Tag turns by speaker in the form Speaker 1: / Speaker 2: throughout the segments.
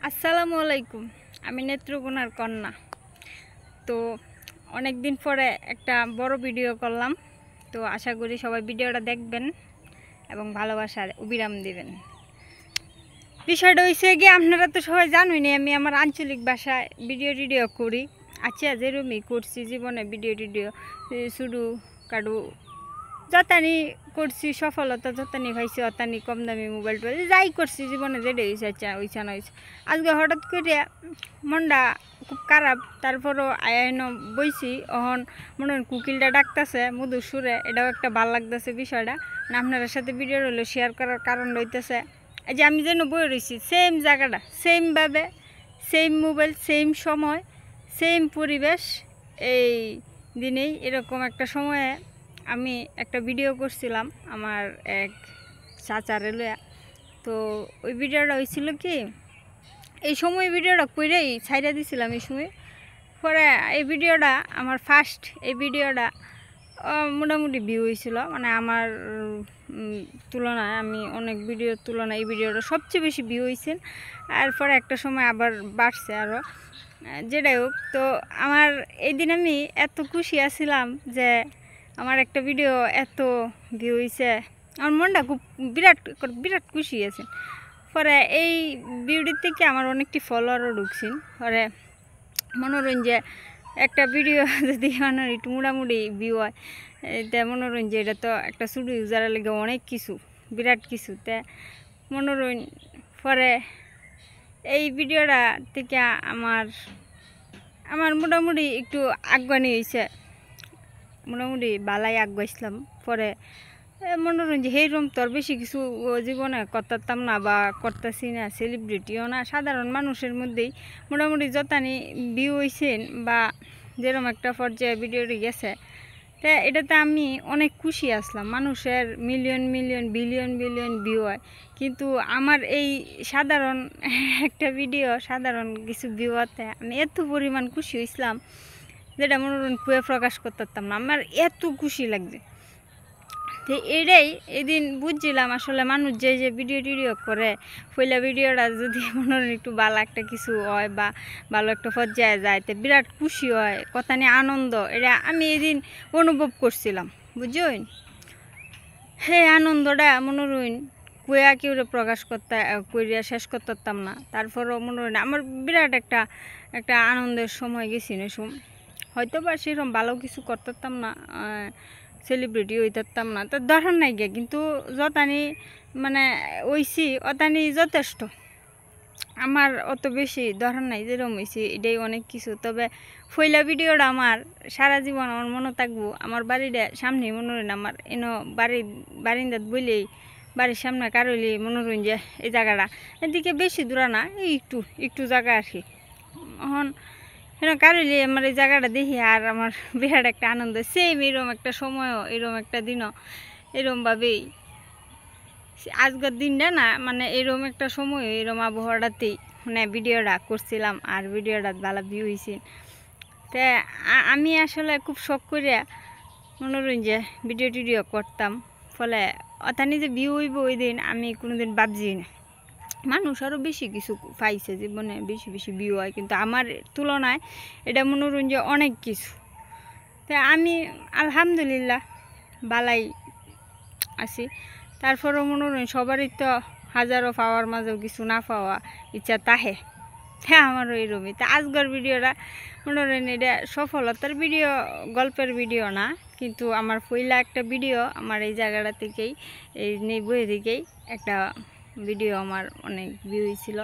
Speaker 1: আসসালামু আলাইকুম। আমি নেত্রকোনার কন্যা। তো অনেক দিন পরে একটা বড় ভিডিও করলাম। তো আশা করি সবাই ভিডিওটা দেখবেন এবং ভালোবাসার অবিরাম দিবেন। বিষয়টা হয়েছে গিয়ে আপনারা তো সবাই জানেনই আমি আমার আঞ্চলিক ভাষায় ভিডিও করি। আচ্ছা যেরকমই করছি জীবনে ভিডিও শুরু কাটু যতানি করছি, সফলতা যতানি পাইছি অতানি কম দামি মোবাইল টোবাইল যাই করছি জীবনে যেটা হয়েছে আচ্ছা হয়েছে না হয়েছে। আজকে হঠাৎ করে মনটা খুব খারাপ, তারপরও আয়ন বইছি অহন মনে হয় কুকিলটা ডাকতেছে মধুর সুরে, এটাও একটা ভাল লাগতেছে বিষয়টা। আপনার সাথে ভিডিও হলো শেয়ার করার কারণ রইতেছে এই যে আমি যেন বই রয়েছি সেম জায়গাটা, সেমভাবে সেম মোবাইল, সেম সময়, সেম পরিবেশ। এই দিনেই এরকম একটা সময়ে আমি একটা ভিডিও করছিলাম আমার এক চাচারে লইয়া। তো ওই ভিডিওটা হয়েছিল কি এই সময় ভিডিওটা কইরেই ছাইড়া দিছিলাম এই সময়। পরে এই ভিডিওটা আমার ফার্স্ট এই ভিডিওটা মোটামুটি ভিউ হয়েছিল, মানে আমার তুলনায় আমি অনেক ভিডিওর তুলনায় এই ভিডিওটা সবচেয়ে বেশি ভিউ হয়েছে। আর পরে একটা সময় আবার বাড়ছে আরও, যেটাই হোক। তো আমার এই দিন আমি এত খুশি আছিলাম যে আমার একটা ভিডিও এত ভিউ হয়েছে, আমার মনটা খুব বিরাট বিরাট খুশি আছে। পরে এই ভিডিওর থেকে আমার অনেকটি ফলোয়ারও ঢুকছেন। পরে মনোরঞ্জন একটা ভিডিও যদি মানে একটু মোটামুটি ভিউ হয় তে মনোরঞ্জন এটা তো একটা শুধু ইউজারের লেগে অনেক কিছু বিরাট কিছু তে মনোরঞ্জন। পরে এই ভিডিওটা থেকে আমার মোটামুটি একটু আগানি হয়েছে, মোটামুটি বালাই আগাইছিলাম। পরে মনোরঞ্জন সেইরকম তোর বেশি কিছু জীবনে করতাম না বা করতেছি না, সেলিব্রিটিও না, সাধারণ মানুষের মধ্যেই মোটামুটি যতানি ভিউ হয়েছেন বা যেরকম একটা পর্যায়ে ভিডিওটি গেছে। তা এটাতে আমি অনেক খুশি আসলাম। মানুষের million million billion billion view হয়, কিন্তু আমার এই সাধারণ একটা ভিডিও সাধারণ কিছু ভিউ হতে আমি এত পরিমাণ খুশি হয়েছিলাম যেটা মনোরঞ্জন কুয়ে প্রকাশ করতাম না, আমার এত খুশি লাগছে। তো এটাই এদিন বুঝছিলাম আসলে মানুষ যে যে ভিডিও করে পয়লা ভিডিওটা যদি মনোরঞ্জন একটু ভালো একটা কিছু হয় বা ভালো একটা পর্যায়ে যায় তো বিরাট খুশি হয়, কথা নিয়ে আনন্দ, এটা আমি এদিন অনুভব করছিলাম বুঝছেন। সেই আনন্দটা মনোরঞ্জন কুয়া কেউ প্রকাশ করতে করিয়া শেষ করতাম না। তারপরও মনোরঞ্জন আমার বিরাট একটা আনন্দের সময় গেছি না সময়, হয়তো বা সেরকম ভালো কিছু করতাম না, সেলিব্রিটি হইতাম না, তো দরকার নাই গিয়ে, কিন্তু যতানি মানে ওইছি অতানি যথেষ্ট, আমার অত বেশি দরকার নাই। যেরকম হয়েছি এটাই অনেক কিছু। তবে পয়লা ভিডিওটা আমার সারা জীবন আমার মনে থাকবো। আমার বাড়িটা সামনে মনোরঞ্জন, আমার এনো বারিন্দাত বইলেই বাড়ির সামনে কারলি মনোরঞ্জন এই জায়গাটা, এদিকে বেশি দূরা না, এই একটু জায়গা আর কি। এখন কারলি আমার এই জায়গাটা দেখি আর আমার বিরাট একটা আনন্দ। সেম এরকম একটা সময়ও এরকম একটা দিনও এরকমভাবেই আজকের দিনটা না, মানে এরকম একটা সময় এরকম আবহাওয়াটাতেই মানে ভিডিওটা করছিলাম আর ভিডিওটা ভালো ভিউ হয়েছে। তো আমি আসলে খুব শখ করিয়া মনোরঞ্জন ভিডিও করতাম, ফলে অথানি যে ভিউ হইব ওই দিন আমি কোনোদিন ভাবছি না। মানুষ আরও বেশি কিছু পাইছে জীবনে, বেশি বেশি ভিউ হয়, কিন্তু আমার তুলনায় এটা মনোরঞ্জন অনেক কিছু। তো আমি আলহামদুলিল্লাহ বালাই আছি। তারপরেও মনোরঞ্জন সবারই তো হাজারো পাওয়ার মাঝেও কিছু না পাওয়া ইচ্ছা তাহে, হ্যাঁ আমারও এইরকমই। তা আজকের ভিডিওটা মনোরঞ্জন এটা সফলতার ভিডিও, গল্পের ভিডিও না, কিন্তু আমার পয়লা একটা ভিডিও আমার এই জায়গাটা থেকেই এই বই থেকেই একটা ভিডিও আমার অনেক ভিউ হয়েছিল।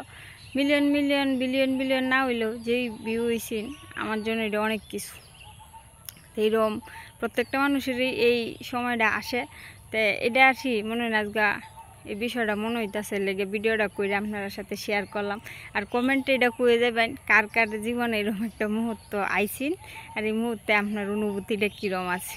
Speaker 1: মিলিয়ন মিলিয়ন বিলিয়ন বিলিয়ন না হইলেও যেই ভিউ হয়েছে আমার জন্য এটা অনেক কিছু। এইরকম প্রত্যেকটা মানুষেরই এই সময়টা আসে। তো এটা আর কি মনে হয় আজগা এই বিষয়টা মনে হইতেছে লেগে ভিডিওটা করে আপনার সাথে শেয়ার করলাম। আর কমেন্টে এটা কয়ে যাবেন কার কার জীবনে এরকম একটা মুহূর্ত আইসিন আর এই মুহূর্তে আপনার অনুভূতিটা কীরকম আছে।